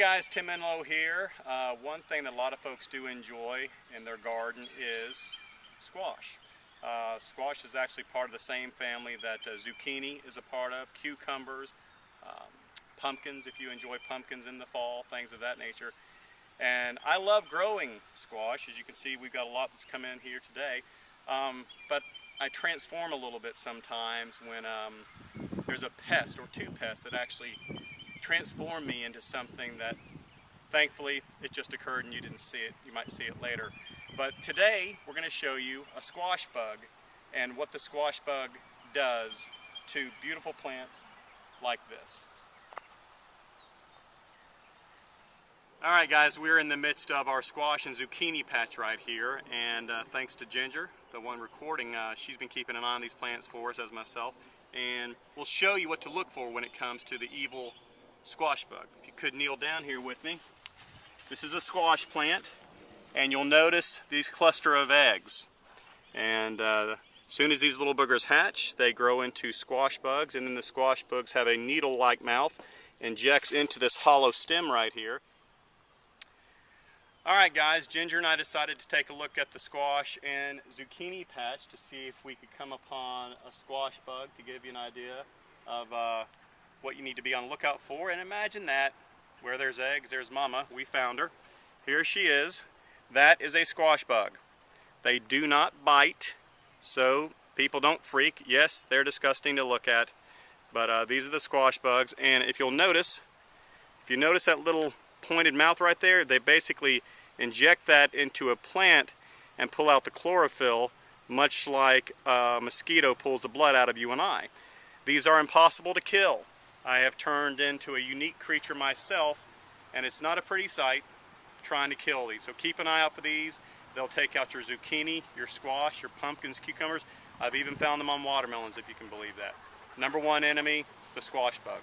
Guys, Tim Enlow here. One thing that a lot of folks do enjoy in their garden is squash. Squash is actually part of the same family that zucchini is a part of, cucumbers, pumpkins if you enjoy pumpkins in the fall, things of that nature. And I love growing squash. As you can see, we've got a lot that's come in here today. But I transform a little bit sometimes when there's a pest or two pests that actually transform me into something that thankfully it just occurred and you didn't see it. You might see it later. But today we're going to show you a squash bug and what the squash bug does to beautiful plants like this. Alright guys, we're in the midst of our squash and zucchini patch right here, and thanks to Ginger, the one recording, she's been keeping an eye on these plants for us as myself, and we'll show you what to look for when it comes to the evil squash bug. If you could kneel down here with me. This is a squash plant, and you'll notice these cluster of eggs. And as soon as these little boogers hatch, they grow into squash bugs, and then the squash bugs have a needle-like mouth, injects into this hollow stem right here. Alright guys, Ginger and I decided to take a look at the squash and zucchini patch to see if we could come upon a squash bug to give you an idea of what you need to be on the lookout for. And imagine that, where there's eggs, there's Mama. We found her. Here she is. That is a squash bug. They do not bite, so people don't freak. Yes, they're disgusting to look at, but these are the squash bugs. And if you notice that little pointed mouth right there, they basically inject that into a plant and pull out the chlorophyll, much like a mosquito pulls the blood out of you and I. These are impossible to kill. I have turned into a unique creature myself, and it's not a pretty sight trying to kill these. So keep an eye out for these. They'll take out your zucchini, your squash, your pumpkins, cucumbers. I've even found them on watermelons, if you can believe that. Number one enemy, the squash bug.